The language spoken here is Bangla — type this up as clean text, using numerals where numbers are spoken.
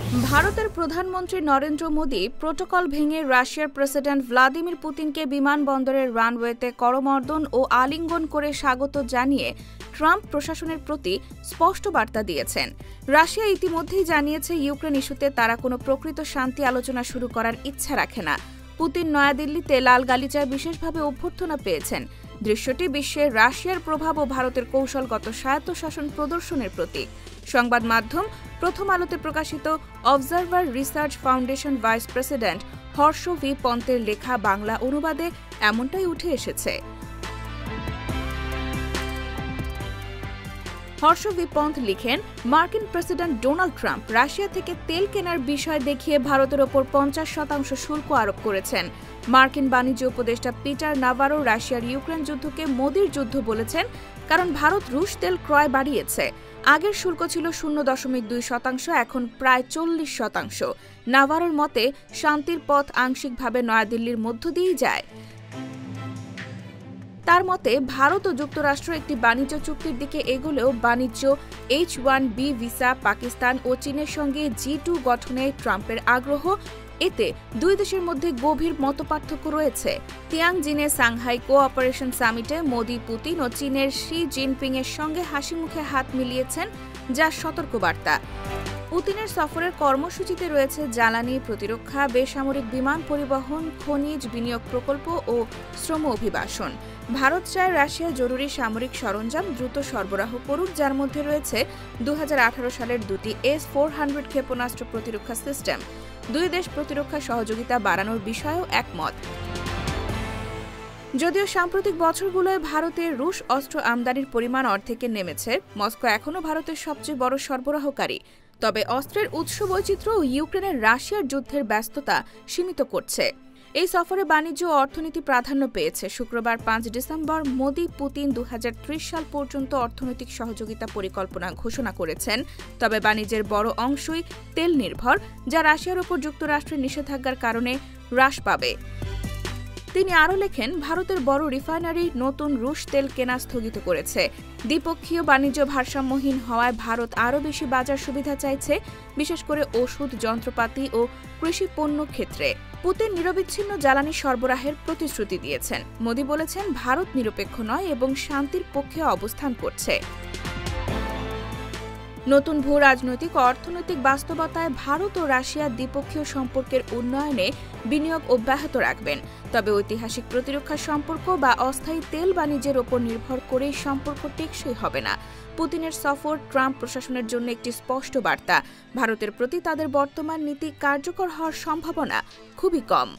ভারতের প্রধানমন্ত্রী নরেন্দ্র মোদি প্রোটোকল ভেঙে রাশিয়ার প্রেসিডেন্ট ভ্লাদিমির পুতিনকে বিমানবন্দরের রানওয়েতে করমর্দন ও আলিঙ্গন করে স্বাগত জানিয়ে ট্রাম্প প্রশাসনের প্রতি স্পষ্ট বার্তা দিয়েছেন। রাশিয়া ইতিমধ্যেই জানিয়েছে ইউক্রেন ইস্যুতে তারা কোনো প্রকৃত শান্তি আলোচনা শুরু করার ইচ্ছা রাখে না। পুতিন নয়াদিল্লিতে লাল গালিচায় বিশেষভাবে অভ্যর্থনা পেয়েছেন। দৃশ্যটি বিশ্বে রাশিয়ার প্রভাব ও ভারতের কৌশলগত স্বায়ত্তশাসন প্রদর্শনের প্রতীক। সংবাদ মাধ্যম প্রথম আলোতে প্রকাশিত observer research foundation vice president Harsh V পন্তের লেখা বাংলা অনুবাদে এমনটাই উঠে এসেছে। হর্ষ ভি পন্থ লিখেন, মার্কিন প্রেসিডেন্ট ডোনাল্ড ট্রাম্প রাশিয়া থেকে তেল কেনার বিষয় দেখিয়ে ভারতের ওপর 50% শুল্ক আরোপ করেছেন। মার্কিন বাণিজ্য উপদেষ্টা পিটার নাভারো রাশিয়ার ইউক্রেন যুদ্ধকে মোদির যুদ্ধ বলেছেন, কারণ ভারত রুশ তেল ক্রয় বাড়িয়েছে। আগের শুল্ক ছিল 0.2%, এখন প্রায় 40%। নাভারোর মতে শান্তির পথ আংশিকভাবে নয়াদিল্লির মধ্য দিয়েই যায়। তার মতে ভারত ও যুক্তরাষ্ট্র একটি বাণিজ্য চুক্তির দিকে এগোলেও বাণিজ্য H-1B ভিসা, পাকিস্তান ও চীনের সঙ্গে G2 গঠনে ট্রাম্পের আগ্রহ, এতে দুই দেশের মধ্যে গভীর মতপার্থক্য রয়েছে। তিয়াংজিনে সাংহাই কোঅপারেশন সামিটে মোদি, পুতিন ও চীনের শি জিনপিং এর সঙ্গে হাসিমুখে হাত মিলিয়েছেন, যা সতর্কবার্তা। পুতিনের সফরের কর্মসূচিতে রয়েছে জ্বালানি, প্রতিরক্ষা, বেসামরিক বিমান পরিবহন, খনিজ বিনিয়োগ প্রকল্প ও শ্রম অভিবাসন। ভারত চায় রাশিয়া জরুরি সামরিক সরঞ্জাম দ্রুত সরবরাহ করুক, যার মধ্যে রয়েছে 2018 সালের দুটি S-400 ক্ষেপণাস্ত্র প্রতিরক্ষা সিস্টেম। দুই দেশ প্রতিরক্ষা সহযোগিতা বাড়ানোর বিষয়েও একমত। যদিও সাম্প্রতিক বছরগুলোয় ভারতের রুশ অস্ত্র আমদানির পরিমাণ অর্ধেকে নেমেছে, মস্কো এখনও ভারতের সবচেয়ে বড় সরবরাহকারী। তবে অস্ত্রের উৎস বৈচিত্র্য ও ইউক্রেনের রাশিয়ার যুদ্ধের ব্যস্ততা সীমিত করছে। এই সফরে বাণিজ্য ও অর্থনীতি প্রাধান্য পেয়েছে। শুক্রবার 5 ডিসেম্বর মোদি, পুতিন 2030 সাল পর্যন্ত অর্থনৈতিক সহযোগিতা পরিকল্পনা ঘোষণা করেছেন। তবে বাণিজ্যের বড় অংশই তেল নির্ভর, যা রাশিয়ার ওপর যুক্তরাষ্ট্রের নিষেধাজ্ঞার কারণে হ্রাস পাবে। তিনি আরও লেখেন, ভারতের বড় রিফাইনারি নতুন রুশ তেল কেনা স্থগিত করেছে। দ্বিপক্ষীয় বাণিজ্য ভারসাম্যহীন হওয়ায় ভারত আরও বেশি বাজার সুবিধা চাইছে, বিশেষ করে ওষুধ, যন্ত্রপাতি ও কৃষি পণ্য ক্ষেত্রে। পুতিন নিরবিচ্ছিন্ন জ্বালানি সরবরাহের প্রতিশ্রুতি দিয়েছেন। মোদি বলেছেন, ভারত নিরপেক্ষ নয় এবং শান্তির পক্ষে অবস্থান করছে। নতুন ভূ রাজনৈতিক ও অর্থনৈতিক বাস্তবতায় ভারত ও রাশিয়ার দ্বিপক্ষীয় সম্পর্কের উন্নয়নে বিনিয়োগ অব্যাহত রাখবেন। তবে ঐতিহাসিক প্রতিরক্ষা সম্পর্ক বা অস্থায়ী তেল বাণিজ্যের ওপর নির্ভর করেই সম্পর্ক টেকসই হবে না। পুতিনের সফর ট্রাম্প প্রশাসনের জন্য একটি স্পষ্ট বার্তা। ভারতের প্রতি তাদের বর্তমান নীতি কার্যকর হওয়ার সম্ভাবনা খুবই কম।